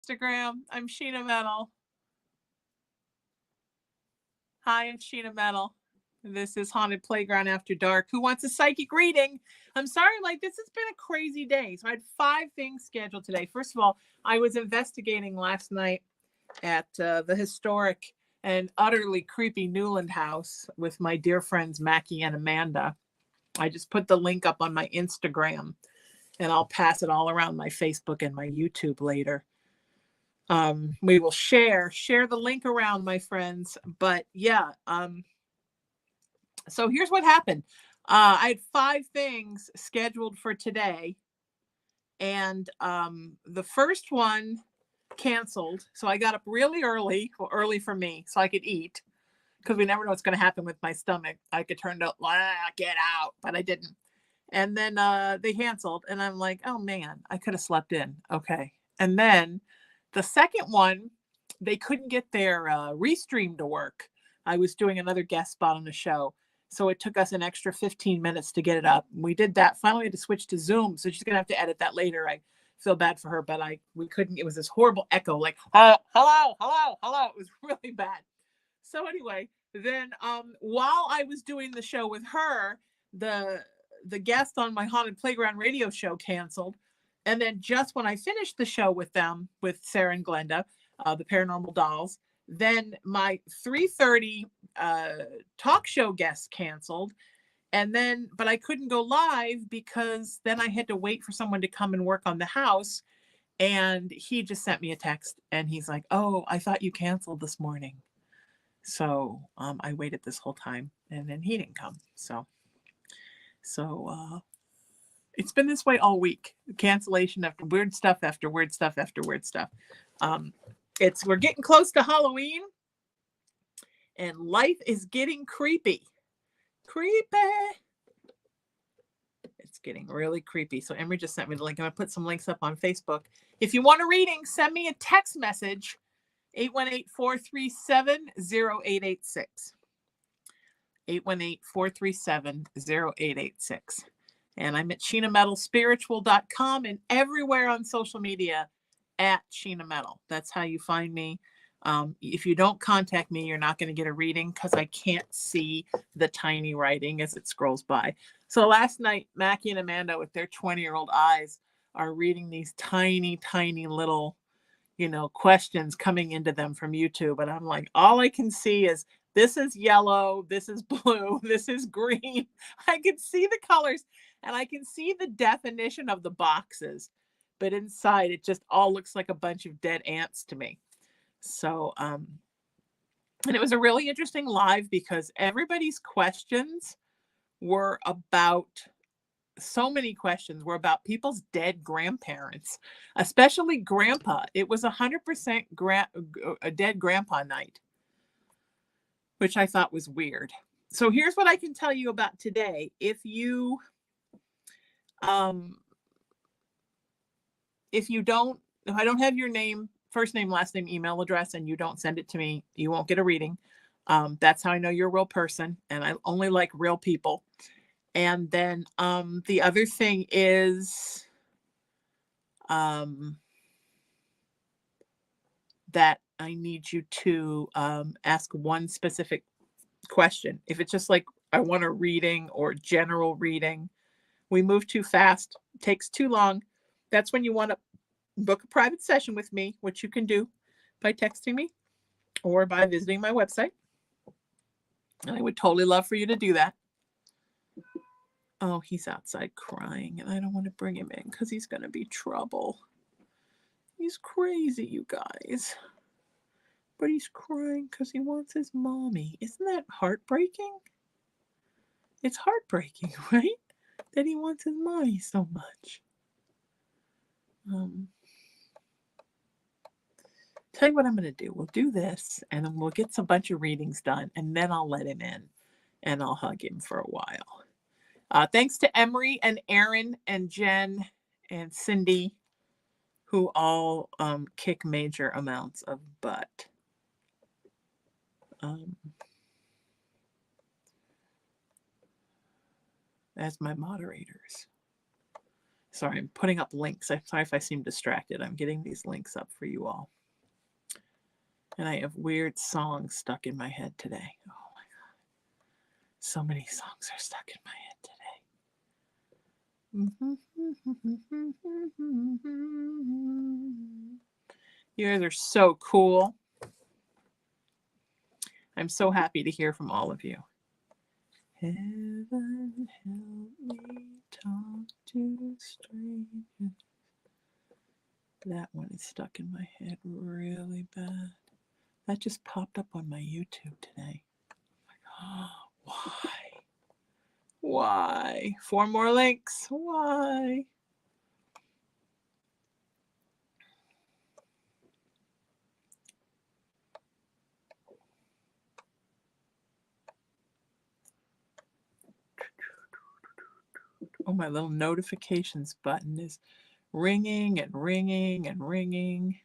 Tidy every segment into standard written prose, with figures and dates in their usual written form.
Instagram. I'm Sheena Metal. Hi, I'm Sheena Metal. This is Haunted Playground After Dark. Who wants a psychic reading? I'm sorry, this has been a crazy day. So I had 5 things scheduled today. First of all, I was investigating last night at the historic and utterly creepy Newland house with my dear friends Mackie and Amanda. I just put the link up on my Instagram, and I'll pass it all around my Facebook and my YouTube later. We will share the link around, my friends. But yeah, so here's what happened. I had 5 things scheduled for today, and the first one canceled. So I got up really early, well, early for me, so I could eat, because we never know what's going to happen with my stomach. I could turn to get out, but I didn't. And then they canceled, and I'm like, oh man, I could have slept in. Okay. And then the second one, they couldn't get their restream to work. I was doing another guest spot on the show, so it took us an extra 15 minutes to get it up. We did that. Finally, we had to switch to Zoom, so she's gonna have to edit that later. I feel bad for her, but we couldn't. It was this horrible echo, like hello, hello, hello. It was really bad. So anyway, then while I was doing the show with her, the guest on my Haunted Playground radio show canceled. And then just when I finished the show with them, with Sarah and Glenda, the Paranormal Dolls, then my 3:30 talk show guest canceled. And then, but I couldn't go live because then I had to wait for someone to come and work on the house. And he just sent me a text and he's like, oh, I thought you canceled this morning. So I waited this whole time and then he didn't come. So it's been this way all week. Cancellation after weird stuff after weird stuff after weird stuff. We're getting close to Halloween, and life is getting creepy. Creepy. It's getting really creepy. So Emery just sent me the link. I'm gonna put some links up on Facebook. If you want a reading, send me a text message, 818-437-0886. 818-437-0886. And I'm at SheenaMetalSpiritual.com and everywhere on social media at Sheena Metal. That's how you find me. If you don't contact me, you're not going to get a reading because I can't see the tiny writing as it scrolls by. So last night, Mackie and Amanda, with their 20-year-old eyes, are reading these tiny, tiny little, questions coming into them from YouTube. And I'm like, all I can see is this is yellow, this is blue, this is green. I can see the colors and I can see the definition of the boxes, but inside it just all looks like a bunch of dead ants to me. So, and it was a really interesting live because everybody's questions were about, so many questions were about people's dead grandparents, especially grandpa. It was 100% a dead grandpa night, which I thought was weird. So here's what I can tell you about today. If you if I don't have your name, first name, last name, email address, and you don't send it to me, you won't get a reading. That's how I know you're a real person, and I only like real people. And then the other thing is that I need you to ask one specific question. If it's just like, I want a reading or general reading, we move too fast, takes too long. That's when you want to book a private session with me, which you can do by texting me or by visiting my website. And I would totally love for you to do that. Oh, he's outside crying, and I don't want to bring him in because he's going to be trouble. He's crazy, you guys. But he's crying because he wants his mommy. Isn't that heartbreaking? It's heartbreaking, right? That he wants his mommy so much. Tell you what I'm going to do. We'll do this, and then we'll get a bunch of readings done, and then I'll let him in, and I'll hug him for a while. Thanks to Emery and Aaron and Jen and Cindy, who all kick major amounts of butt. As my moderators. Sorry, I'm putting up links. I'm sorry if I seem distracted. I'm getting these links up for you all. And I have weird songs stuck in my head today. Oh my God. So many songs are stuck in my head today. You guys are so cool. I'm so happy to hear from all of you. Heaven help me talk to strangers. That one is stuck in my head really bad. That just popped up on my YouTube today. Oh, why? Why? 4 more links. Why? Oh, my little notifications button is ringing and ringing and ringing.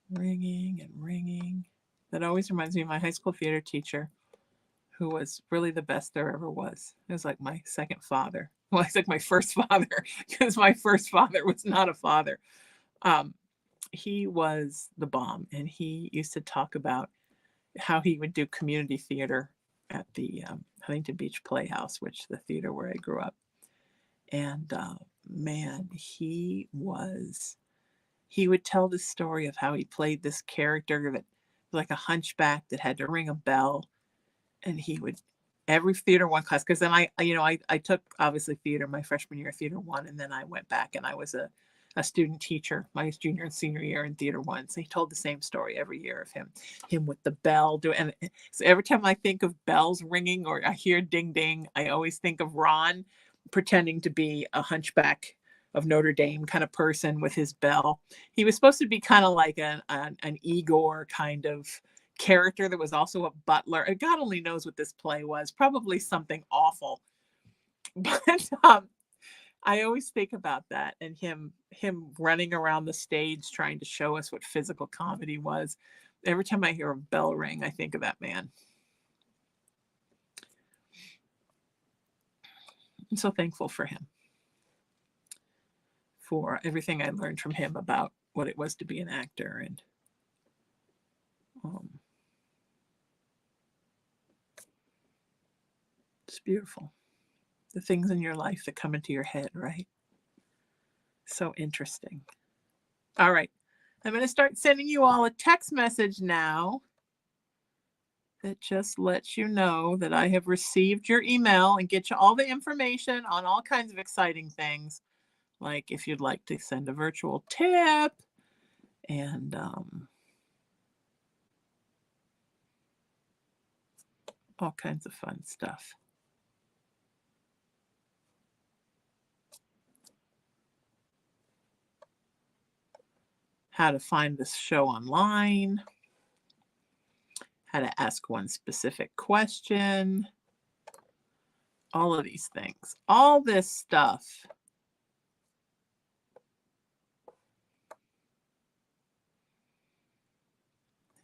Ringing and ringing. That always reminds me of my high school theater teacher, who was really the best there ever was. It was like my second father. Well, it's like my first father, because my first father was not a father. He was the bomb, and he used to talk about how he would do community theater at the Huntington Beach Playhouse, which the theater where I grew up. And man, he would tell the story of how he played this character that was like a hunchback that had to ring a bell, and he would every theater one class, because then I took obviously theater my freshman year, theater one, and then I went back and I was a student teacher my junior and senior year in theater one. So he told the same story every year of him with the bell doing. And so every time I think of bells ringing or I hear ding ding, I always think of Ron pretending to be a hunchback of Notre Dame kind of person with his bell. He was supposed to be kind of like an Igor kind of character that was also a butler. And God only knows what this play was. Probably something awful. But I always think about that, and him running around the stage trying to show us what physical comedy was. Every time I hear a bell ring, I think of that man. I'm so thankful for him, for everything I learned from him about what it was to be an actor. And it's beautiful. The things in your life that come into your head, right? So interesting. All right. I'm going to start sending you all a text message now that just lets you know that I have received your email and get you all the information on all kinds of exciting things, like if you'd like to send a virtual tip and all kinds of fun stuff. How to find this show online, how to ask one specific question, all of these things, all this stuff.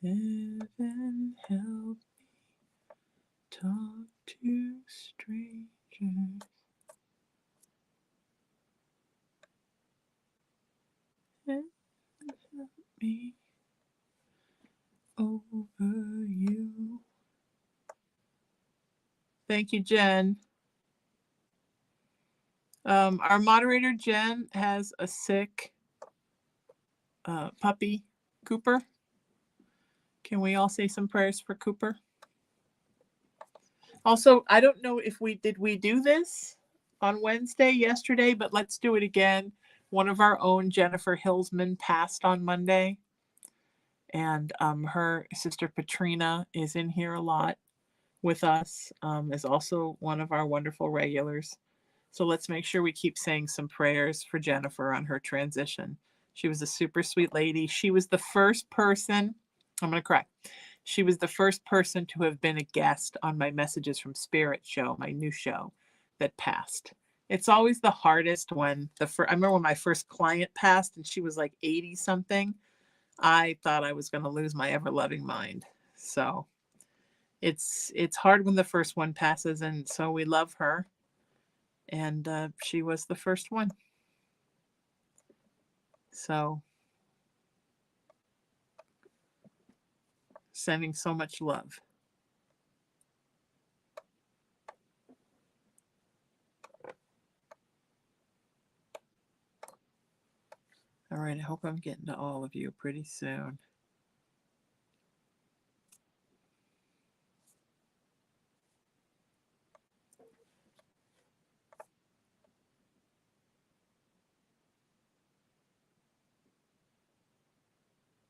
Heaven help me talk to strangers. Heaven help me over you. Thank you, Jen. Our moderator, Jen, has a sick puppy, Cooper. Can we all say some prayers for Cooper? Also, I don't know if we do this on Wednesday yesterday, but let's do it again. One of our own, Jennifer Hillsman, passed on Monday. And her sister Patrina is in here a lot with us, is also one of our wonderful regulars. So let's make sure we keep saying some prayers for Jennifer on her transition. She was a super sweet lady. She was the first person, I'm going to correct, she was the first person to have been a guest on my Messages from Spirit show, my new show that passed. It's always the hardest when I remember when my first client passed and she was like 80 something. I thought I was going to lose my ever loving mind. So it's hard when the first one passes, and so we love her. And she was the first one. So sending so much love. All right, I hope I'm getting to all of you pretty soon.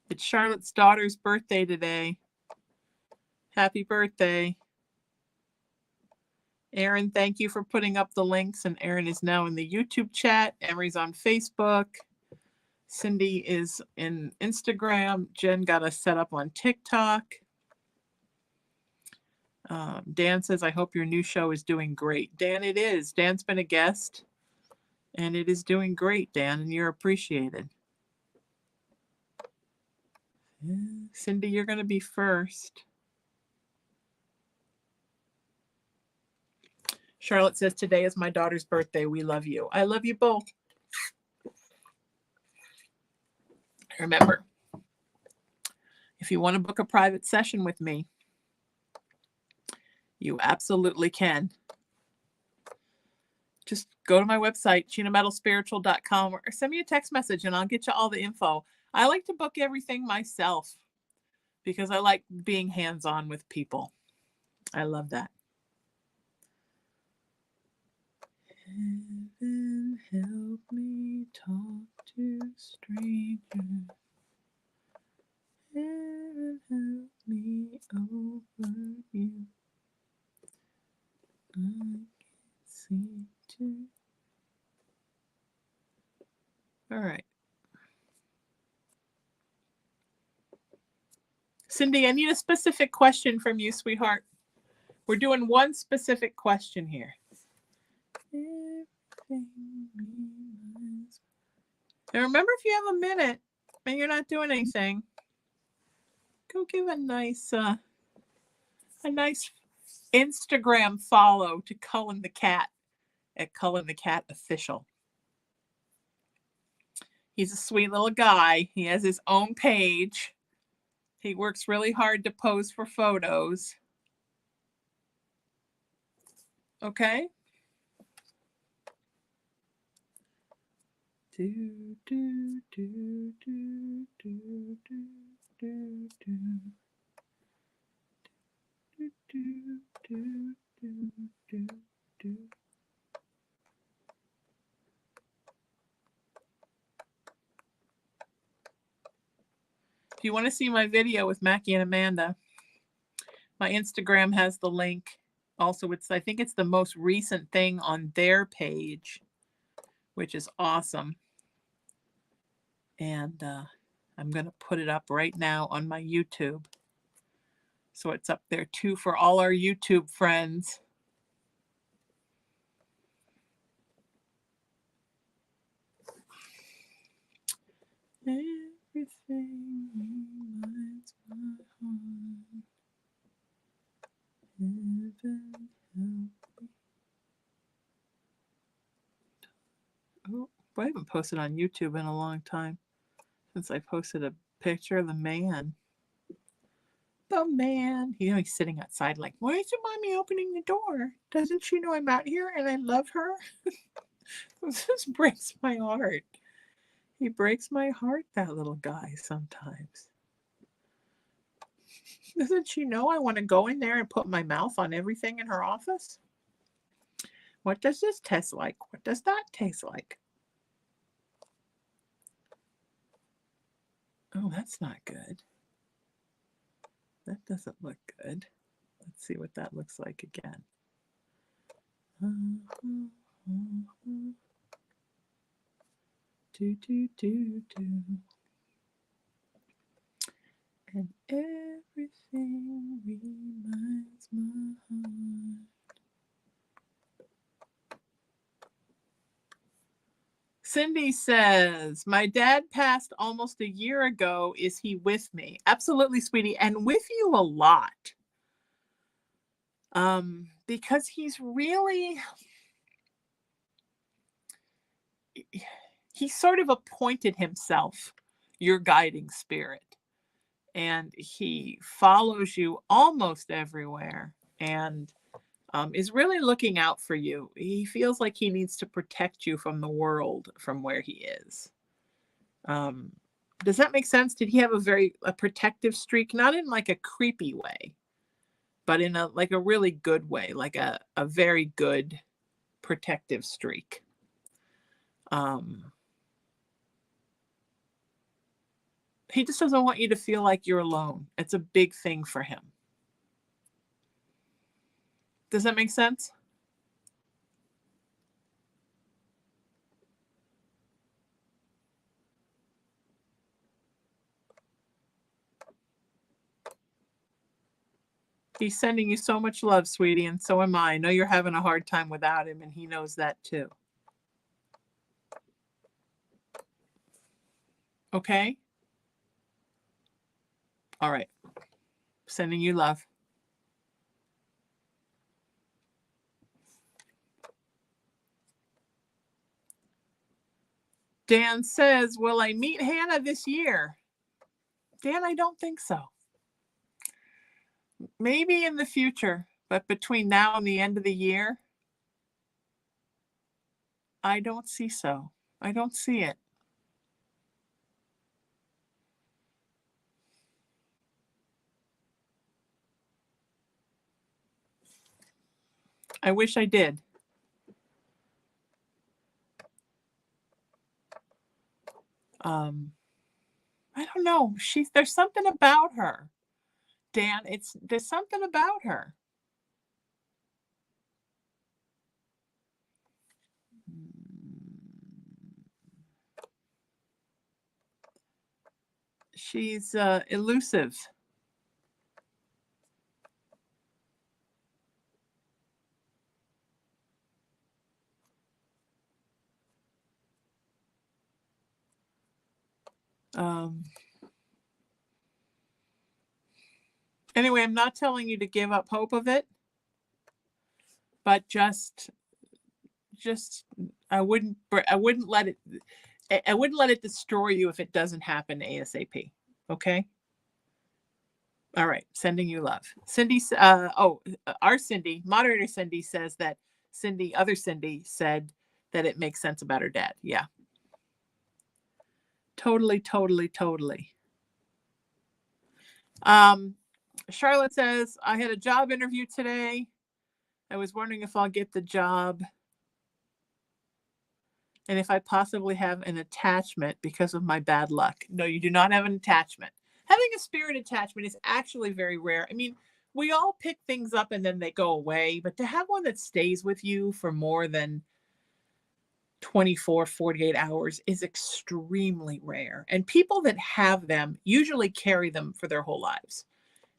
It's Charlotte's daughter's birthday today. Happy birthday. Erin, thank you for putting up the links. And Erin is now in the YouTube chat. Emery's on Facebook. Cindy is in Instagram. Jen got us set up on TikTok. Dan says, I hope your new show is doing great. Dan, it is. Dan's been a guest. And it is doing great, Dan, and you're appreciated. Cindy, you're going to be first. Charlotte says, today is my daughter's birthday. We love you. I love you both. Remember, if you want to book a private session with me, you absolutely can. Just go to my website, sheenametalspiritual.com, or send me a text message and I'll get you all the info. I like to book everything myself because I like being hands-on with people. I love that. Heaven help me talk to strangers. Heaven help me over you. I can't seem to. All right. Cindy, I need a specific question from you, sweetheart. We're doing one specific question here. And remember, if you have a minute and you're not doing anything, go give a nice Instagram follow to Cullen the Cat at Cullen the Cat Official. He's a sweet little guy. He has his own page. He works really hard to pose for photos. Okay? Do, do, do, do, do, do, do, do. Do, do, do, do, do, do. If you want to see my video with Mackie and Amanda, my Instagram has the link. Also, I think it's the most recent thing on their page, which is awesome. And I'm going to put it up right now on my YouTube. So it's up there too for all our YouTube friends. Everything reminds my heart. Heaven help me. Oh, I haven't posted on YouTube in a long time since I posted a picture of the man. The man. You know, he's sitting outside like, why is your mommy opening the door? Doesn't she know I'm out here and I love her? This breaks my heart. He breaks my heart, that little guy, sometimes. Doesn't she know I want to go in there and put my mouth on everything in her office? What does this taste like? What does that taste like? Oh, that's not good. That doesn't look good. Let's see what that looks like again. Do, do, do, do. And everything reminds my heart. Cindy says, my dad passed almost a year ago. Is he with me? Absolutely, sweetie, and with you a lot. Because he sort of appointed himself your guiding spirit, and he follows you almost everywhere, and is really looking out for you. He feels like he needs to protect you from the world from where he is. Um, does that make sense? Did he have a protective streak, not in like a creepy way, but in a really good way, like a very good protective streak? Um, he just doesn't want you to feel like you're alone. It's a big thing for him. Does that make sense? He's sending you so much love, sweetie, and so am I. I know you're having a hard time without him, and he knows that too. Okay? All right. Sending you love. Dan says, will I meet Hannah this year? Dan, I don't think so. Maybe in the future, but between now and the end of the year, I don't see so. I don't see it. I wish I did. I don't know. There's something about her, Dan. There's something about her. She's elusive. Anyway, I'm not telling you to give up hope of it, but just I wouldn't let it destroy you if it doesn't happen ASAP. Okay? All right, sending you love. Our Cindy, moderator Cindy says that other Cindy said that it makes sense about her dad. Yeah. Totally, totally, totally. Charlotte says, I had a job interview today. I was wondering if I'll get the job and if I possibly have an attachment because of my bad luck. No, you do not have an attachment. Having a spirit attachment is actually very rare. I mean, we all pick things up and then they go away, but to have one that stays with you for more than 24, 48 hours is extremely rare. And people that have them usually carry them for their whole lives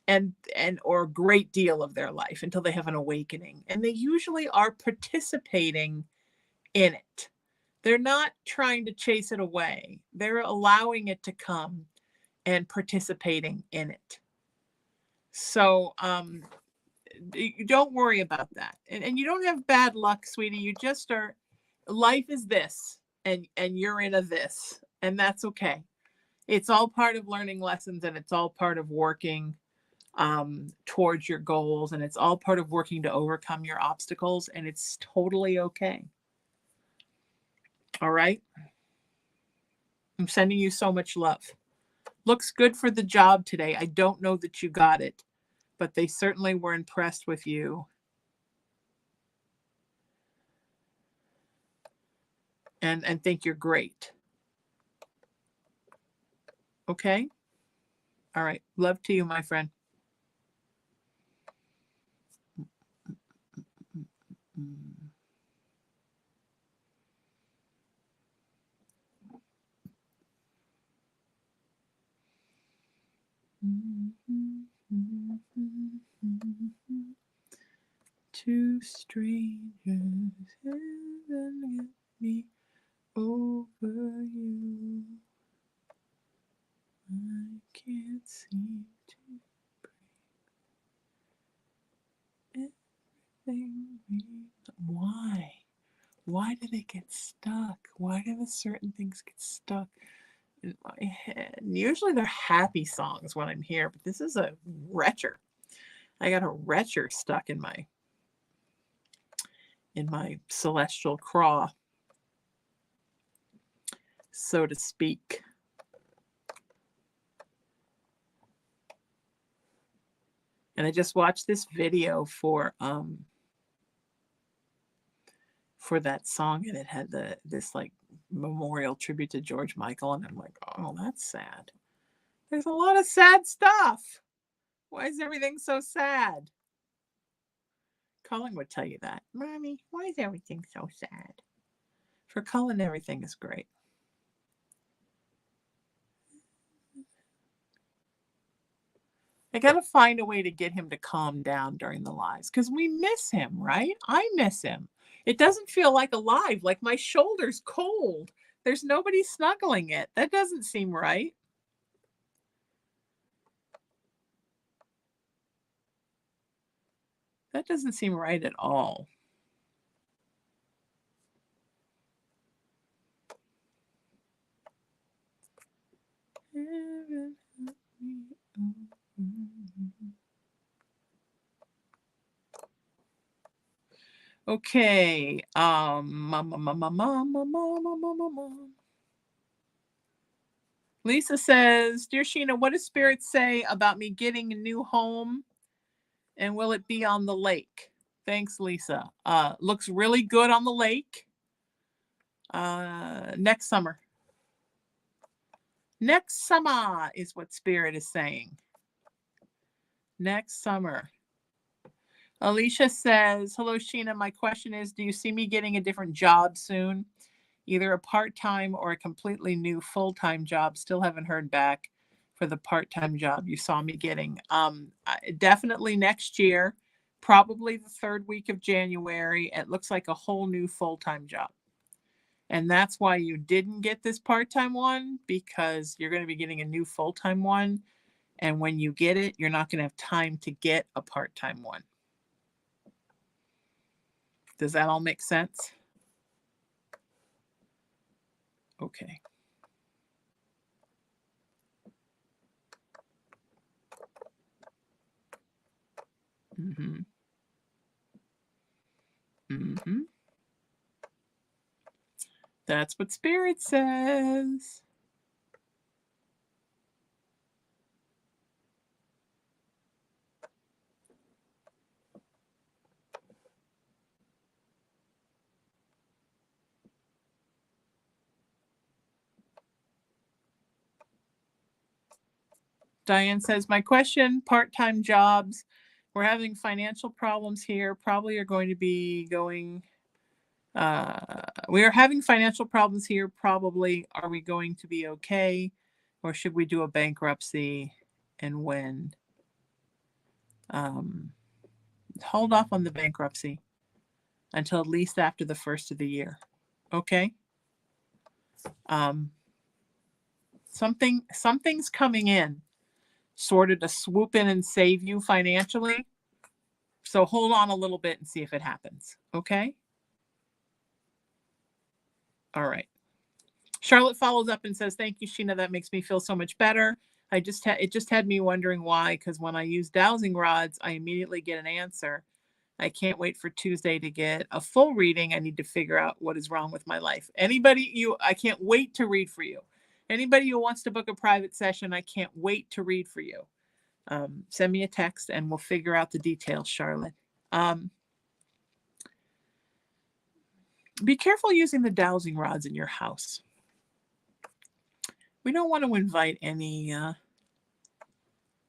and or a great deal of their life until they have an awakening. And they usually are participating in it. They're not trying to chase it away. They're allowing it to come and participating in it. So you don't worry about that. And you don't have bad luck, sweetie. You just are, life is this, and you're in a this, and that's okay. It's all part of learning lessons, and it's all part of working towards your goals, and it's all part of working to overcome your obstacles, and it's totally okay. All right? I'm sending you so much love. Looks good for the job today. I don't know that you got it, but they certainly were impressed with you. And think you're great. Okay? All right. Love to you, my friend. Two strangers haven't get me over you. I can't seem to break. did it get stuck? Why do the certain things get stuck in my head? And usually they're happy songs when I'm here, but this is a retcher. I got a retcher stuck in my celestial craw, so to speak. And I just watched this video for that song, and it had this like memorial tribute to George Michael, and I'm like, oh, that's sad. There's a lot of sad stuff. Why is everything so sad? Colin would tell you that. Mommy, why is everything so sad? For Colin, everything is great. I got to find a way to get him to calm down during the lives because we miss him, right? I miss him. It doesn't feel like alive, like my shoulder's cold. There's nobody snuggling it. That doesn't seem right. That doesn't seem right at all. Okay. Lisa says, Dear Sheena, what does Spirit say about me getting a new home? And will it be on the lake? Thanks, Lisa. Looks really good on the lake. Next summer. Next summer is what Spirit is saying. Next summer. Alicia says, hello, Sheena. My question is, do you see me getting a different job soon? Either a part-time or a completely new full-time job. Still haven't heard back for the part-time job you saw me getting. Definitely next year, probably the third week of January. It looks like a whole new full-time job. And that's why you didn't get this part-time one, because you're going to be getting a new full-time one. And when you get it, you're not going to have time to get a part-time one. Does that all make sense? Okay. Mm-hmm. Mm-hmm. That's what Spirit says. Diane says, my question, part-time jobs. We're having financial problems here. Probably are going to be going. We are having financial problems here. Probably are we going to be okay? Or should we do a bankruptcy? And when? Hold off on the bankruptcy until at least after the first of the year. Okay? Something's coming in, sort of to swoop in and save you financially. So hold on a little bit and see if it happens. Okay? All right. Charlotte follows up and says, thank you, Sheena. That makes me feel so much better. It just had me wondering why, because when I use dowsing rods, I immediately get an answer. I can't wait for Tuesday to get a full reading. I need to figure out what is wrong with my life. I can't wait to read for you. Anybody who wants to book a private session, I can't wait to read for you. Send me a text and we'll figure out the details, Charlotte. Be careful using the dowsing rods in your house. We don't want to invite any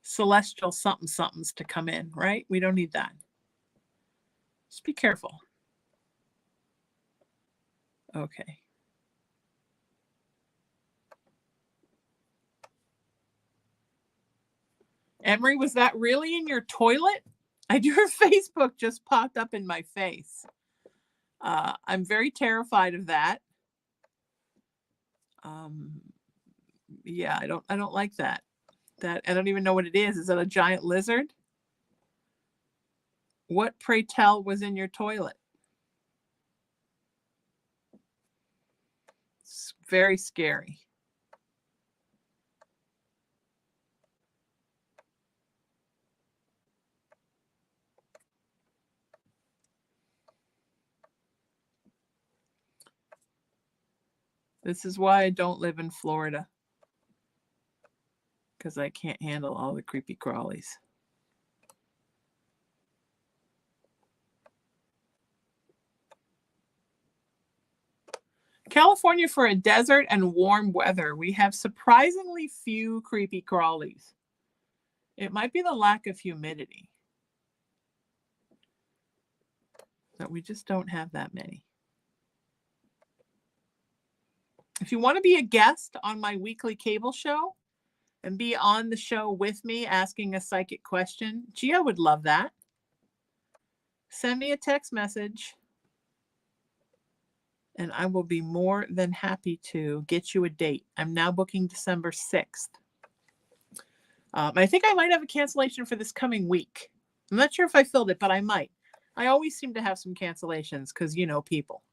celestial somethings to come in, right? We don't need that. Just be careful. Okay. Emery, was that really in your toilet? Your Facebook just popped up in my face. I'm very terrified of that. Yeah, I don't like that. I don't even know what it is. Is it a giant lizard? What, pray tell, was in your toilet? Very scary. This is why I don't live in Florida, because I can't handle all the creepy crawlies. California, for a desert and warm weather, we have surprisingly few creepy crawlies. It might be the lack of humidity, but we just don't have that many. If you want to be a guest on my weekly cable show and be on the show with me asking a psychic question, gee, I would love that. Send me a text message and I will be more than happy to get you a date. I'm now booking December 6th. I think I might have a cancellation for this coming week. I'm not sure if I filled it, but I might. I always seem to have some cancellations because, you know, people.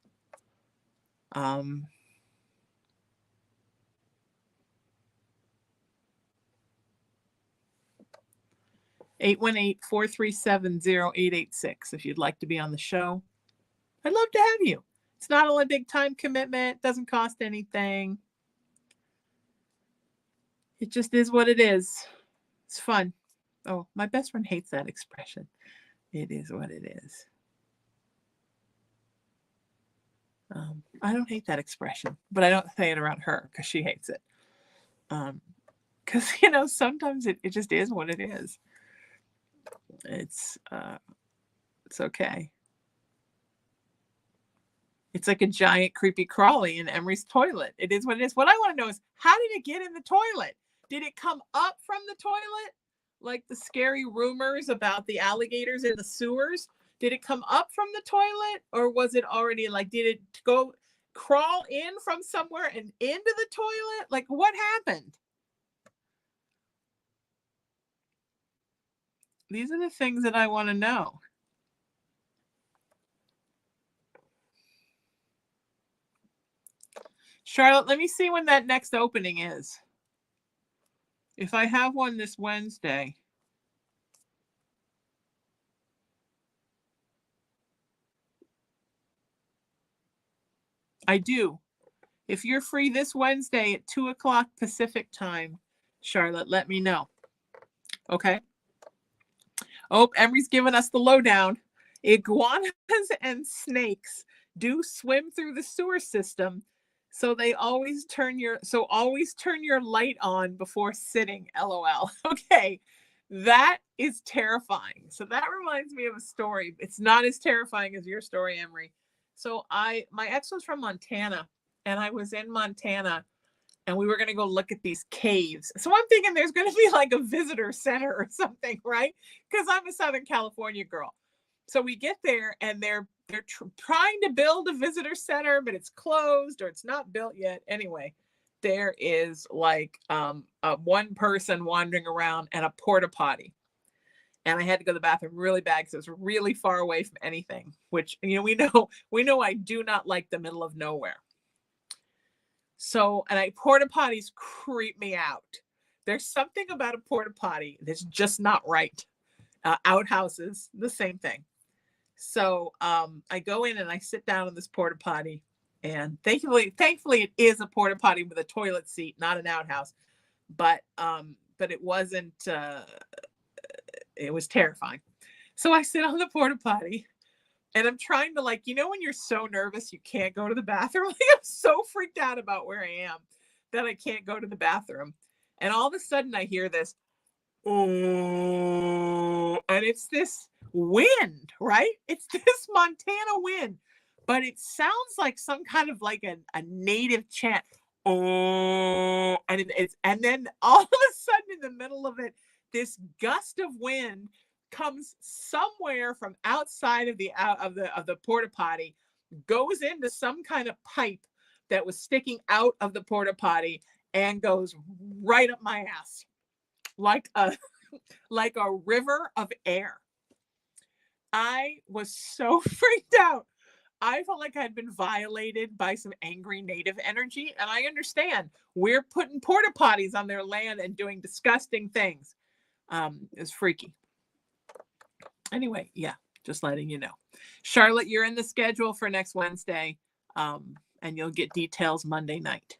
818-437-0886 if you'd like to be on the show. I'd love to have you. It's not a big time commitment. Doesn't cost anything. It just is what it is. It's fun. Oh, my best friend hates that expression. It is what it is. I don't hate that expression, but I don't say it around her because she hates it. Because, you know, sometimes it just is what it is. It's okay. It's like a giant creepy crawly in Emery's toilet. It is what it is. What I want to know is, how did it get in the toilet? Did it come up from the toilet? Like the scary rumors about the alligators in the sewers? Did it come up from the toilet? Or was it already like, did it go crawl in from somewhere and into the toilet? Like, what happened? These are the things that I want to know. Charlotte, let me see when that next opening is. If I have one this Wednesday. I do. If you're free this Wednesday at 2 o'clock Pacific time, Charlotte, let me know. Okay. Oh, Emery's giving us the lowdown. Iguanas and snakes do swim through the sewer system, so always turn your light on before sitting. LOL. Okay. That is terrifying. So that reminds me of a story. It's not as terrifying as your story, Emery. So my ex was from Montana, and I was in Montana, and we were going to go look at these caves. So I'm thinking there's going to be like a visitor center or something, right? Because I'm a Southern California girl. So we get there, and they're trying to build a visitor center, but it's closed or it's not built yet. Anyway, there is like one person wandering around and a porta potty. And I had to go to the bathroom really bad because it was really far away from anything, which, you know, we know I do not like the middle of nowhere. So, and porta potties creep me out. There's something about a porta potty that's just not right. Outhouses, the same thing. So I go in and I sit down in this porta potty, and thankfully it is a porta potty with a toilet seat, not an outhouse. But it wasn't. It was terrifying. So I sit on the porta potty, and I'm trying to, like, you know, when you're so nervous you can't go to the bathroom. Like, I'm so freaked out about where I am that I can't go to the bathroom. And all of a sudden I hear this, oh, and it's this wind, right? It's this Montana wind, but it sounds like some kind of like a native chant. Oh, and then all of a sudden in the middle of it, this gust of wind comes somewhere from outside of the porta potty, goes into some kind of pipe that was sticking out of the porta potty, and goes right up my ass like a river of air. I was so freaked out. I felt like I'd been violated by some angry native energy. And I understand we're putting porta potties on their land and doing disgusting things. It's freaky. Anyway, yeah, just letting you know. Charlotte, you're in the schedule for next Wednesday, and you'll get details Monday night.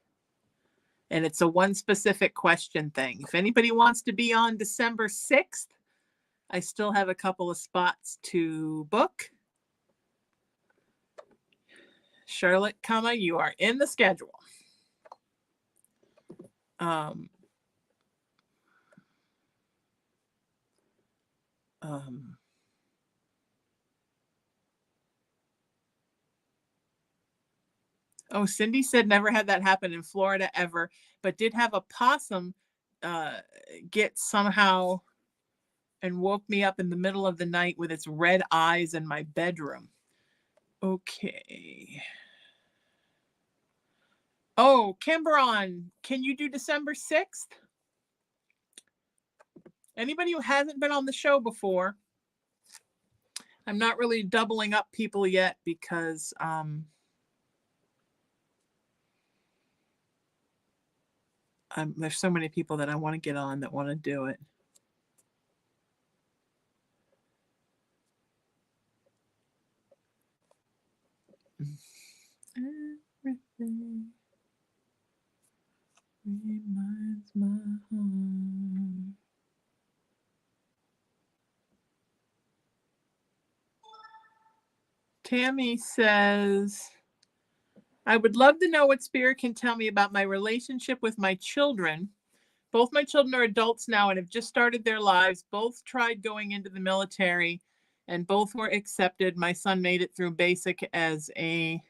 And it's a one specific question thing. If anybody wants to be on December 6th, I still have a couple of spots to book. Charlotte, you are in the schedule. Oh, Cindy said never had that happen in Florida ever, but did have a possum get somehow and woke me up in the middle of the night with its red eyes in my bedroom. Okay. Oh, Kimberon, can you do December 6th? Anybody who hasn't been on the show before? I'm not really doubling up people yet because there's so many people that I want to get on that want to do it. Everything reminds my heart. Tammy says, I would love to know what Spirit can tell me about my relationship with my children. Both my children are adults now and have just started their lives. Both tried going into the military and both were accepted. My son made it through basic as a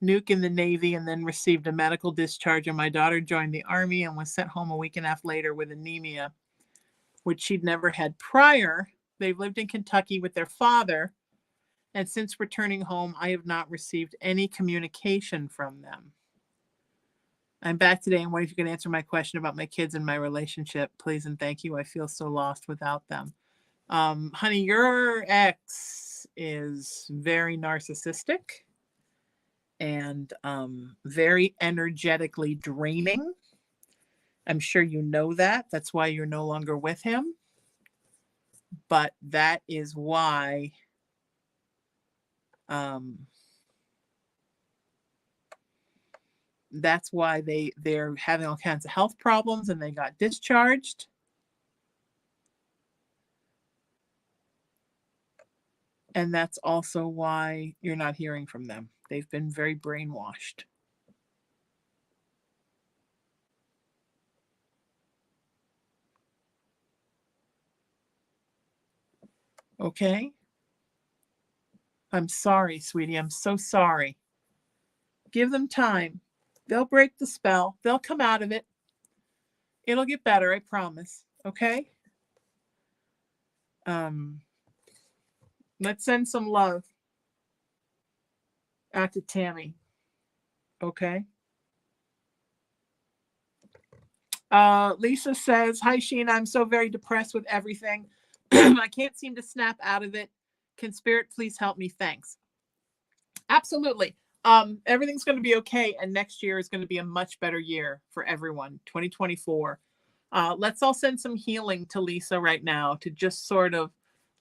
nuke in the Navy and then received a medical discharge. And my daughter joined the Army and was sent home a week and a half later with anemia, which she'd never had prior. They've lived in Kentucky with their father. And since returning home, I have not received any communication from them. I'm back today and wondering if you can answer my question about my kids and my relationship. Please and thank you. I feel so lost without them. Honey, your ex is very narcissistic and very energetically draining. I'm sure you know that. That's why you're no longer with him. But that is why they're having all kinds of health problems and they got discharged. And that's also why you're not hearing from them. They've been very brainwashed. Okay? I'm sorry, sweetie. I'm so sorry. Give them time. They'll break the spell. They'll come out of it. It'll get better, I promise. Okay? Let's send some love out to Tammy. Okay? Lisa says, hi, Sheena. I'm so very depressed with everything. I can't seem to snap out of it. Can Spirit please help me? Thanks. Absolutely. Everything's going to be okay. And next year is going to be a much better year for everyone. 2024. Let's all send some healing to Lisa right now to just sort of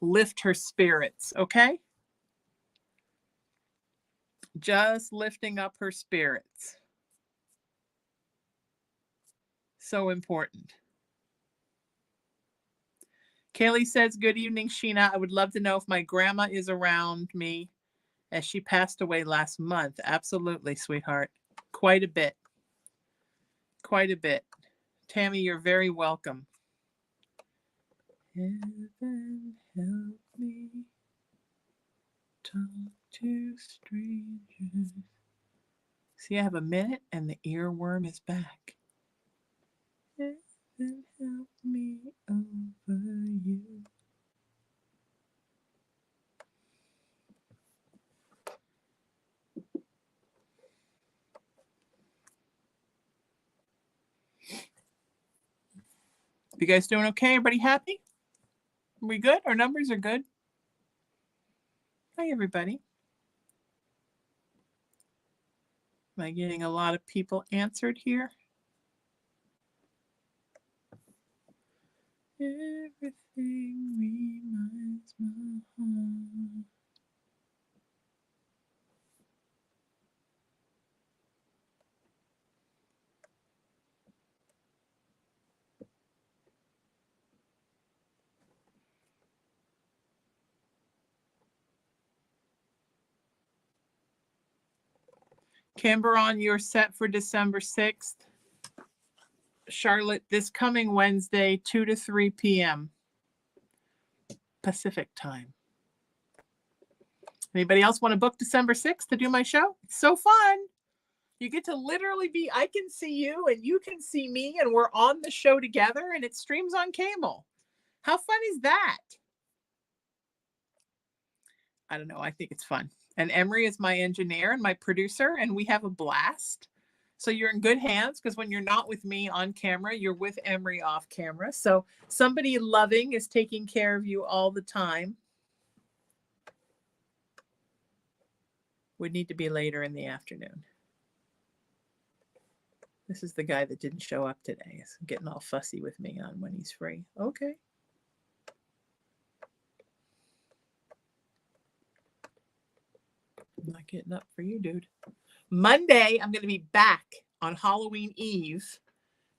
lift her spirits. Okay? Just lifting up her spirits. So important. Kaylee says, good evening, Sheena. I would love to know if my grandma is around me as she passed away last month. Absolutely, sweetheart. Quite a bit. Quite a bit. Tammy, you're very welcome. Heaven help me talk to strangers. See, I have a minute and the earworm is back. Heaven help me over you. You guys doing okay? Everybody happy? Are we good? Our numbers are good. Hi, everybody. Am I getting a lot of people answered here? Everything reminds my heart. Camberon, you're set for December 6th. Charlotte, this coming Wednesday, 2 to 3 p.m. Pacific time. Anybody else want to book December 6th to do my show? It's so fun. You get to literally be, I can see you and you can see me, and we're on the show together, and it streams on Camel. How fun is that? I don't know. I think it's fun. And Emery is my engineer and my producer, and we have a blast. So you're in good hands, because when you're not with me on camera, you're with Emery off camera. So somebody loving is taking care of you all the time. Would need to be later in the afternoon. This is the guy that didn't show up today. He's getting all fussy with me on when he's free. Okay. I'm not getting up for you, dude. Monday, I'm going to be back on Halloween Eve,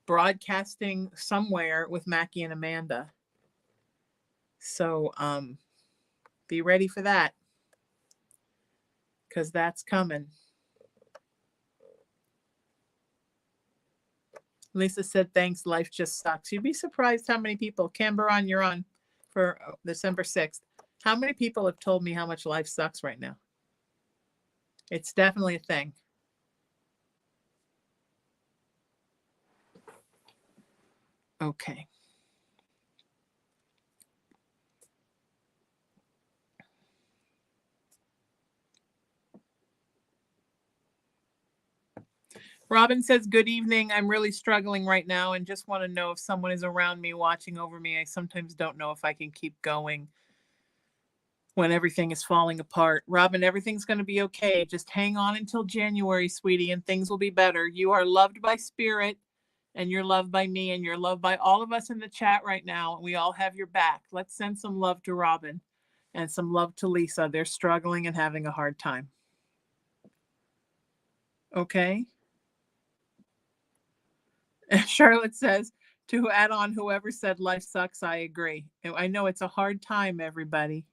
broadcasting somewhere with Mackie and Amanda. So be ready for that, because that's coming. Lisa said, thanks, life just sucks. You'd be surprised how many people, Camberon, you're on for December 6th. How many people have told me how much life sucks right now? It's definitely a thing. Okay. Robin says, good evening. I'm really struggling right now and just want to know if someone is around me watching over me. I sometimes don't know if I can keep going when everything is falling apart. Robin, everything's going to be okay. Just hang on until January, sweetie, and things will be better. You are loved by spirit, and you're loved by me, and you're loved by all of us in the chat right now. And we all have your back. Let's send some love to Robin and some love to Lisa. They're struggling and having a hard time. Okay. Charlotte says, to add on, whoever said life sucks, I agree. I know it's a hard time, everybody.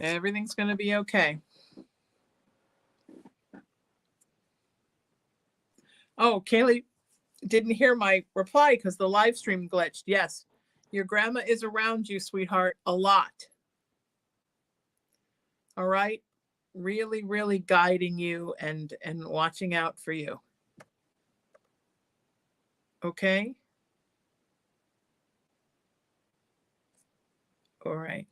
Everything's going to be okay. Oh, Kaylee didn't hear my reply because the live stream glitched. Yes, your grandma is around you, sweetheart, a lot. All right. Really, really guiding you and watching out for you. Okay. All right.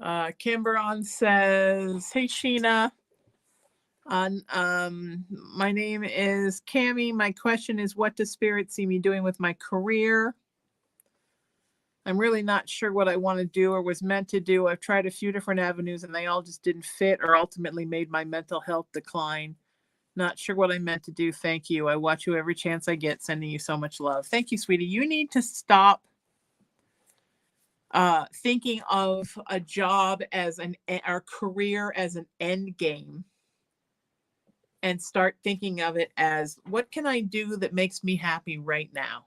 Kimberon says, hey, Sheena. My name is Cami. My question is, what does Spirit see me doing with my career? I'm really not sure what I want to do or was meant to do. I've tried a few different avenues and they all just didn't fit or ultimately made my mental health decline. Not sure what I meant to do. Thank you. I watch you every chance I get. Sending you so much love. Thank you, sweetie. You need to stop thinking of a job as our career as an end game, and start thinking of it as, what can I do that makes me happy right now?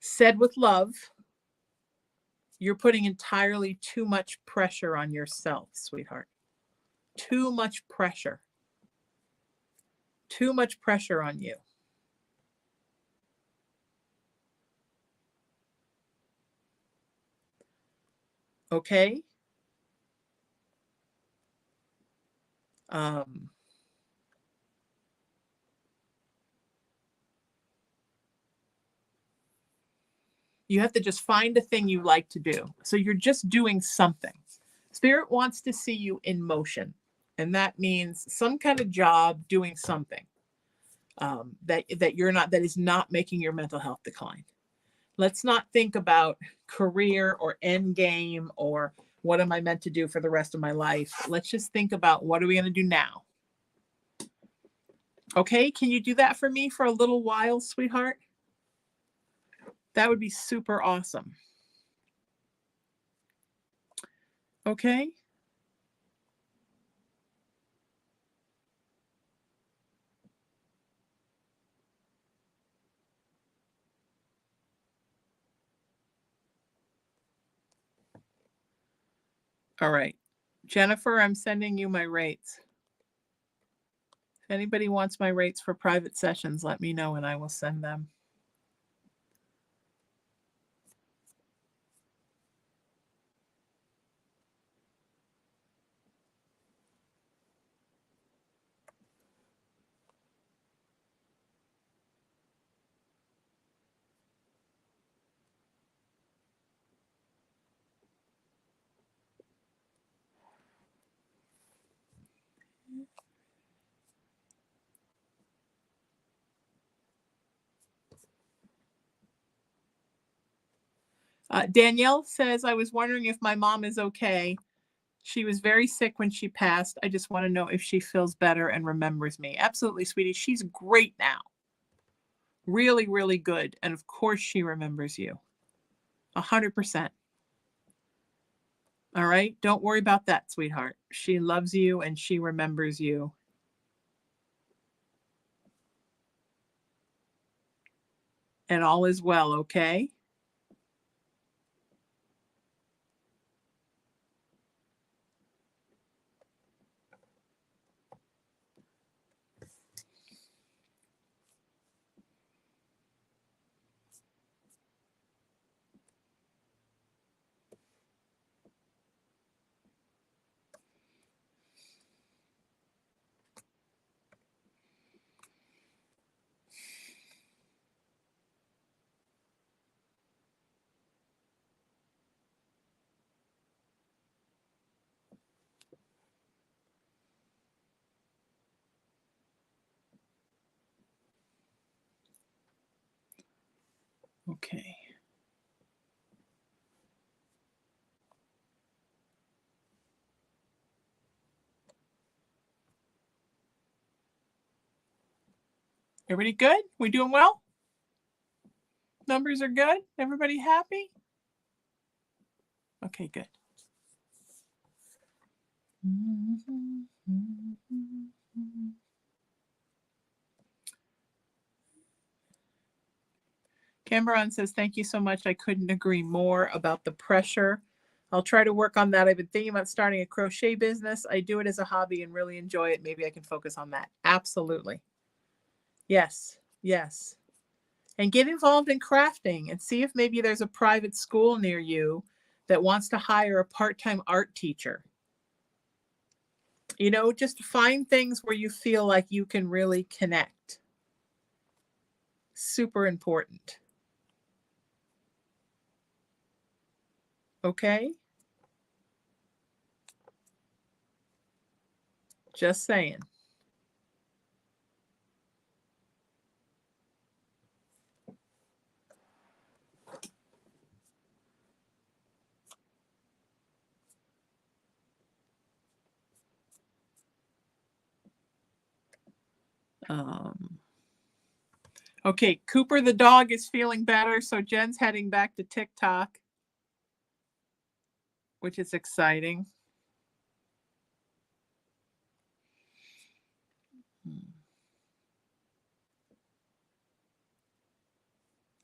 Said with love, you're putting entirely too much pressure on yourself, sweetheart. Too much pressure. Too much pressure on you. Okay? You have to just find a thing you like to do. So you're just doing something. Spirit wants to see you in motion. And that means some kind of job doing something that is not making your mental health decline. Let's not think about career or end game or what am I meant to do for the rest of my life. Let's just think about what are we going to do now? Okay, can you do that for me for a little while, sweetheart? That would be super awesome. Okay. All right. Jennifer, I'm sending you my rates. If anybody wants my rates for private sessions, let me know and I will send them. Danielle says, I was wondering if my mom is okay. She was very sick when she passed. I just want to know if she feels better and remembers me. Absolutely, sweetie. She's great now. Really, really good. And of course she remembers you. 100%. All right. Don't worry about that, sweetheart. She loves you and she remembers you. And all is well, okay? Okay. Everybody good? We doing well? Numbers are good? Everybody happy? Okay, good. Cameron says, thank you so much. I couldn't agree more about the pressure. I'll try to work on that. I've been thinking about starting a crochet business. I do it as a hobby and really enjoy it. Maybe I can focus on that. Absolutely. Yes. Yes. And get involved in crafting and see if maybe there's a private school near you that wants to hire a part-time art teacher. You know, just find things where you feel like you can really connect. Super important. Okay? Just saying. Okay, Cooper the dog is feeling better, so Jen's heading back to TikTok, which is exciting.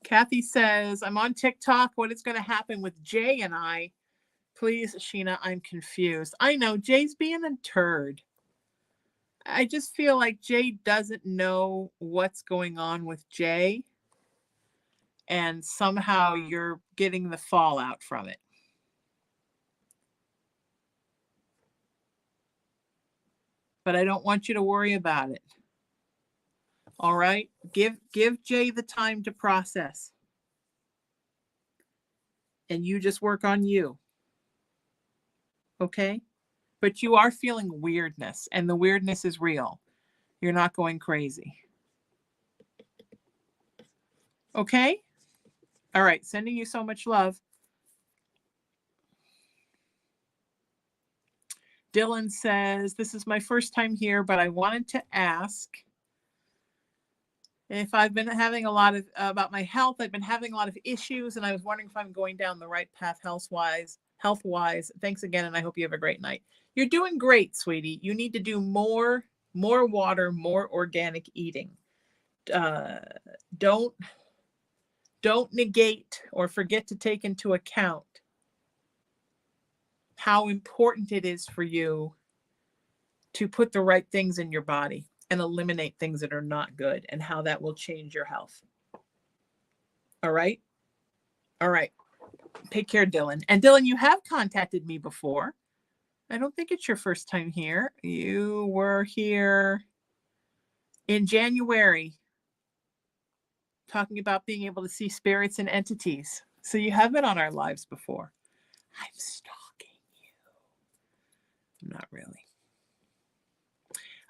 Kathy says, I'm on TikTok. What is going to happen with Jay and I? Please, Sheena, I'm confused. I know Jay's being a turd. I just feel like Jay doesn't know what's going on with Jay. And somehow you're getting the fallout from it. But I don't want you to worry about it. All right? Give Jay the time to process. and you just work on you. Okay? But you are feeling weirdness, and the weirdness is real. You're not going crazy. Okay? All right. Sending you so much love. Dylan says, this is my first time here, but I wanted to ask if I've been having a lot of, about my health. I've been having a lot of issues, and I was wondering if I'm going down the right path health-wise. Thanks again, and I hope you have a great night. You're doing great, sweetie. You need to do more water, more organic eating. Don't negate or forget to take into account how important it is for you to put the right things in your body and eliminate things that are not good, and how that will change your health. All right? All right. Take care, Dylan. And Dylan, you have contacted me before. I don't think it's your first time here. You were here in January talking about being able to see spirits and entities. So you have been on our lives before. I'm stalking you. Not really.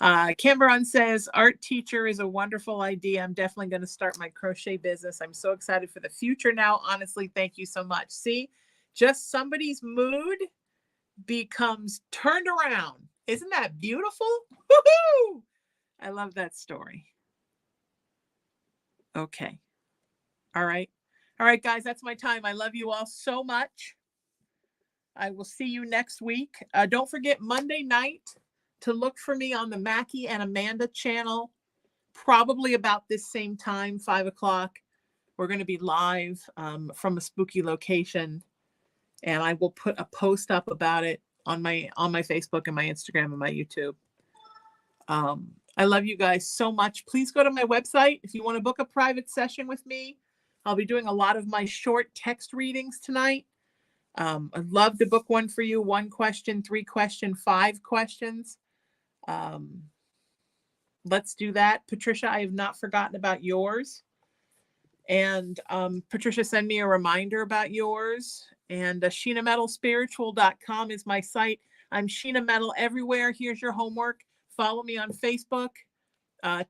Camberon says, art teacher is a wonderful idea. I'm definitely going to start my crochet business. I'm so excited for the future now. Honestly, thank you so much. See, just somebody's mood becomes turned around. Isn't that beautiful? Woohoo! I love that story. Okay. All right. All right, guys, that's my time. I love you all so much. I will see you next week. Don't forget Monday night to look for me on the Mackie and Amanda channel, probably about this same time, 5 o'clock. We're going to be live from a spooky location, and I will put a post up about it on my Facebook and my Instagram and my YouTube. I love you guys so much. Please go to my website if you want to book a private session with me. I'll be doing a lot of my short text readings tonight. I'd love to book one for you. 1 question, 3 question, 5 questions. Let's do that. Patricia, I have not forgotten about yours. And Patricia, send me a reminder about yours. And SheenaMetalSpiritual.com is my site. I'm Sheena Metal everywhere. Here's your homework. Follow me on Facebook,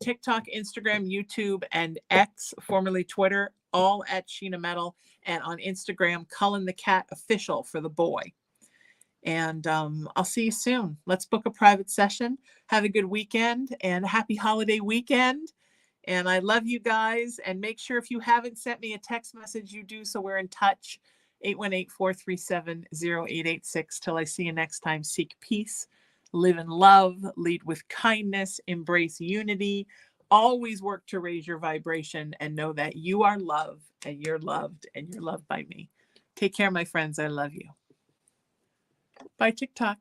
TikTok, Instagram, YouTube, and X, formerly Twitter, all at Sheena Metal. And on Instagram, Cullen the Cat Official for the boy. And I'll see you soon. Let's book a private session. Have a good weekend and happy holiday weekend. And I love you guys. And make sure if you haven't sent me a text message, you do so we're in touch. 818-437-0886. Till I see you next time. Seek peace, live in love, lead with kindness, embrace unity. Always work to raise your vibration and know that you are loved and you're loved and you're loved by me. Take care, my friends. I love you. Bye, TikTok.